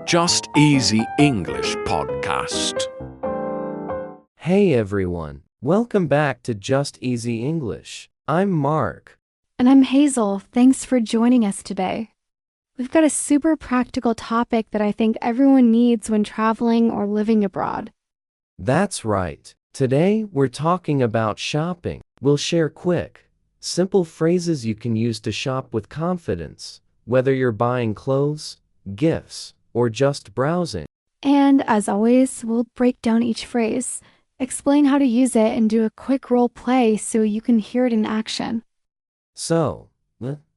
Just Easy English podcast. Hey everyone, welcome back to Just Easy English. I'm Mark. And I'm Hazel. Thanks for joining us today. We've got a super practical topic that I think everyone needs when traveling or living abroad. That's right. Today we're talking about shopping. We'll share quick, simple phrases you can use to shop with confidence, whether you're buying clothes, gifts, or just browsing. And as always, we'll break down each phrase, explain how to use it, and do a quick role play so you can hear it in action. So,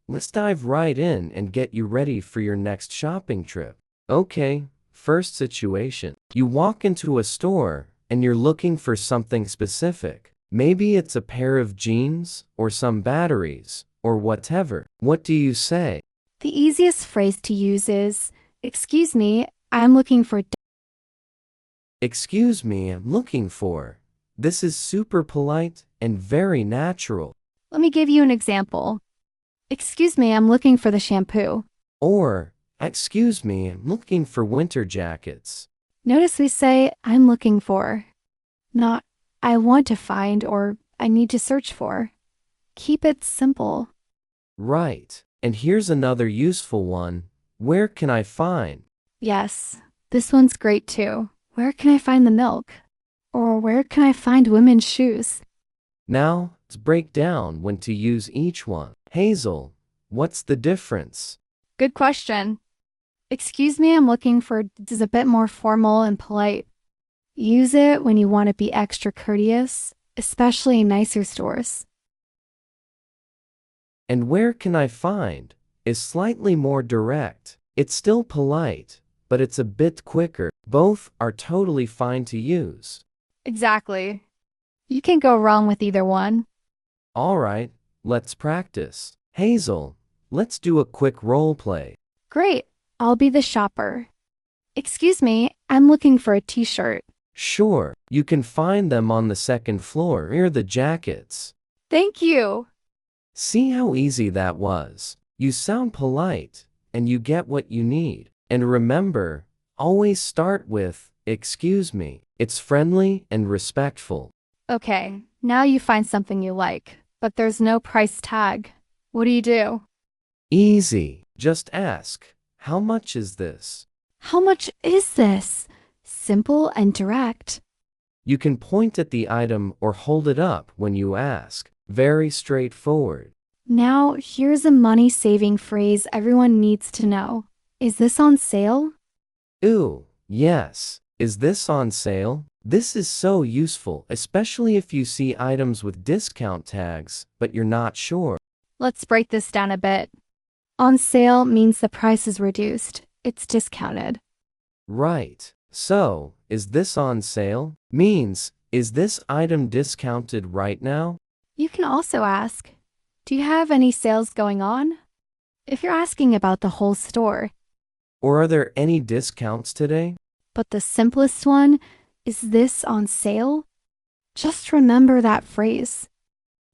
let's dive right in and get you ready for your next shopping trip. Okay, first situation. You walk into a store and you're looking for something specific. Maybe it's a pair of jeans or some batteries or whatever. What do you say? The easiest phrase to use is, "Excuse me, I'm looking for..." Excuse me, I'm looking for. This is super polite and very natural. Let me give you an example. "Excuse me, I'm looking for the shampoo." Or, excuse me, I'm looking for winter jackets. Notice we say, "I'm looking for," not "I want to find" or "I need to search for." Keep it simple. Right. And here's another useful one. Where can I find? Yes, this one's great too. Where can I find the milk? Or where can I find women's shoes? Now, let's break down when to use each one. Hazel, what's the difference? Good question. "Excuse me, I'm looking for..." is a bit more formal and polite. Use it when you want to be extra courteous, especially in nicer stores. And where can I find is slightly more direct. It's still polite, but it's a bit quicker. Both are totally fine to use. Exactly. You can't go wrong with either one. All right, let's practice. Hazel, let's do a quick role play. Great. I'll be the shopper. "Excuse me, I'm looking for a t-shirt." Sure, you can find them on the second floor near the jackets. Thank you. See how easy that was? You sound polite, and you get what you need. And remember, always start with, "Excuse me." It's friendly and respectful. Okay, now you find something you like, but there's no price tag. What do? Easy. Just ask, "How much is this?" How much is this? Simple and direct. You can point at the item or hold it up when you ask. Very straightforward. Now, here's a money-saving phrase everyone needs to know. Is this on sale? Ooh, yes. Is this on sale? This is so useful, especially if you see items with discount tags, but you're not sure. Let's break this down a bit. On sale means the price is reduced. It's discounted. Right. So, is this on sale? Means, is this item discounted right now? You can also ask, "Do you have any sales going on?" if you're asking about the whole store. Or are there any discounts today? But the simplest one, "Is this on sale?" Just remember that phrase.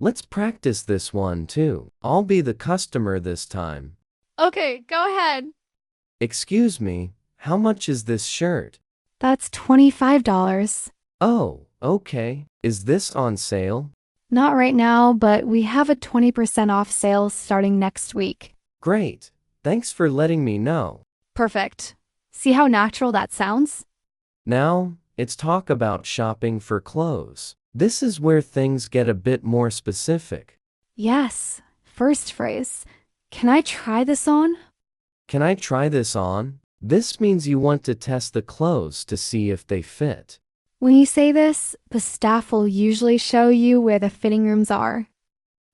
Let's practice this one too. I'll be the customer this time. Okay, go ahead. Excuse me, how much is this shirt? That's $25. Oh, okay. Is this on sale? Not right now, but we have a 20% off sale starting next week. Great. Thanks for letting me know. Perfect. See how natural that sounds? Now, let's talk about shopping for clothes. This is where things get a bit more specific. Yes. First phrase. "Can I try this on?" Can I try this on? This means you want to test the clothes to see if they fit. When you say this, the staff will usually show you where the fitting rooms are.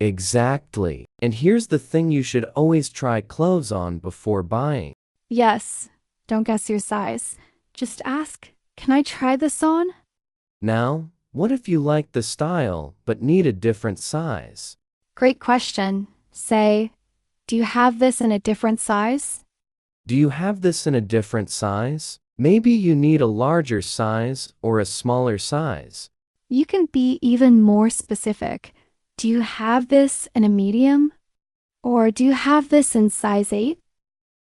Exactly. And here's the thing, you should always try clothes on before buying. Yes. Don't guess your size. Just ask, "Can I try this on?" Now, what if you like the style but need a different size? Great question. Say, "Do you have this in a different size?" Do you have this in a different size? Maybe you need a larger size or a smaller size. You can be even more specific. "Do you have this in a medium?" Or "Do you have this in size 8?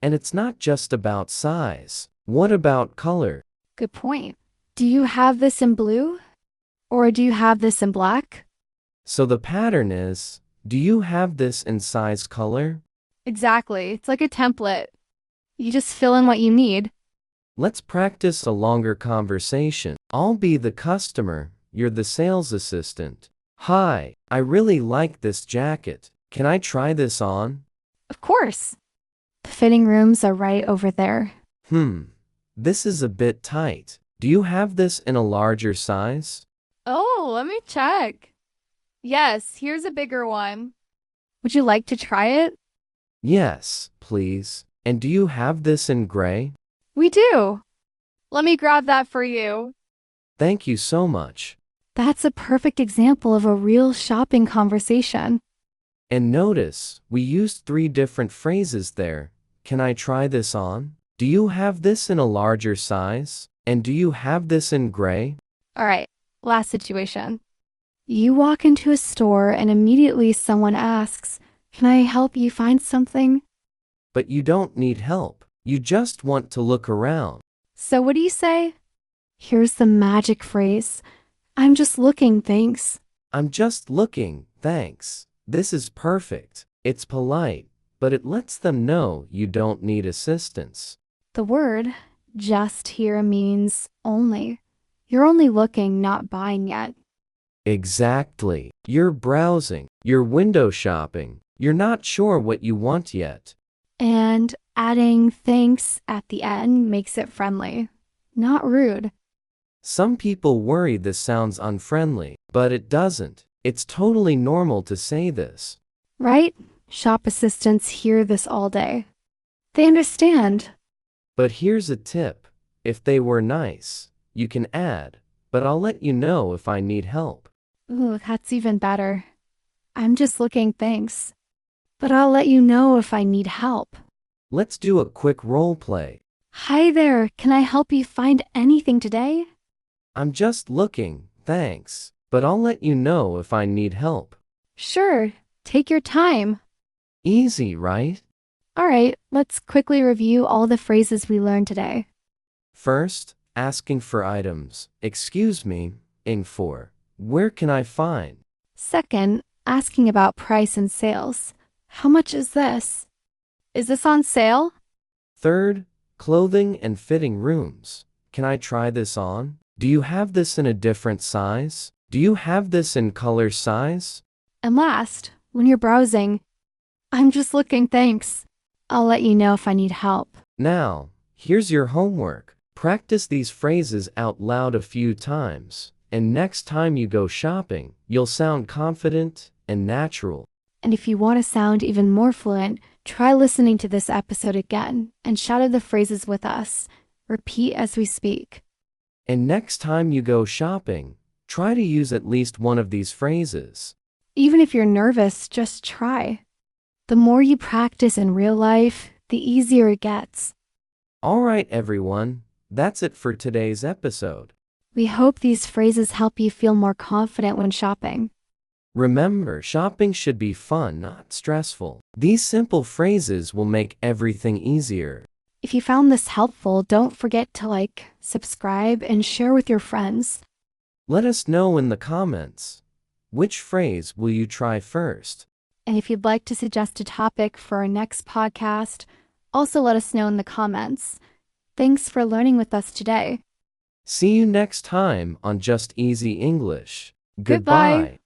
And it's not just about size. What about color? Good point. Do you have this in blue? Or do you have this in black? So the pattern is, do you have this in size color? Exactly. It's like a template. You just fill in what you need. Let's practice a longer conversation. I'll be the customer, you're the sales assistant. Hi, I really like this jacket. Can I try this on? Of course. The fitting rooms are right over there. This is a bit tight. Do you have this in a larger size? Oh, let me check. Yes, here's a bigger one. Would you like to try it? Yes, please. And do you have this in gray? We do. Let me grab that for you. Thank you so much. That's a perfect example of a real shopping conversation. And notice, we used 3 different phrases there. Can I try this on? Do you have this in a larger size? And do you have this in gray? All right, last situation. You walk into a store and immediately someone asks, "Can I help you find something?" But you don't need help. You just want to look around. So what do you say? Here's the magic phrase. I'm just looking, thanks. I'm just looking, thanks. This is perfect. It's polite, but it lets them know you don't need assistance. The word just here means only. You're only looking, not buying yet. Exactly. You're browsing. You're window shopping. You're not sure what you want yet. And adding thanks at the end makes it friendly, not rude. Some people worry this sounds unfriendly, but it doesn't. It's totally normal to say this. Right? Shop assistants hear this all day. They understand. But here's a tip. If they were nice, you can add, but I'll let you know if I need help. Ooh, that's even better. I'm just looking, thanks. But I'll let you know if I need help. Let's do a quick role play. Hi there, can I help you find anything today? I'm just looking, thanks, but I'll let you know if I need help. Sure, take your time. Easy, right? All right, let's quickly review all the phrases we learned today. First, asking for items. Excuse me, ing for. Where can I find? Second, asking about price and sales. How much is this? Is this on sale? Third, clothing and fitting rooms. Can I try this on? Do you have this in a different size? Do you have this in color size? And last, when you're browsing, I'm just looking, thanks. I'll let you know if I need help. Now, here's your homework. Practice these phrases out loud a few times, and next time you go shopping, you'll sound confident and natural. And if you want to sound even more fluent, try listening to this episode again and shout out the phrases with us. Repeat as we speak. And next time you go shopping, try to use at least one of these phrases. Even if you're nervous, just try. The more you practice in real life, the easier it gets. All right, everyone, that's it for today's episode. We hope these phrases help you feel more confident when shopping. Remember, shopping should be fun, not stressful. These simple phrases will make everything easier. If you found this helpful, don't forget to like, subscribe, and share with your friends. Let us know in the comments. Which phrase will you try first? And if you'd like to suggest a topic for our next podcast, also let us know in the comments. Thanks for learning with us today. See you next time on Just Easy English. Goodbye.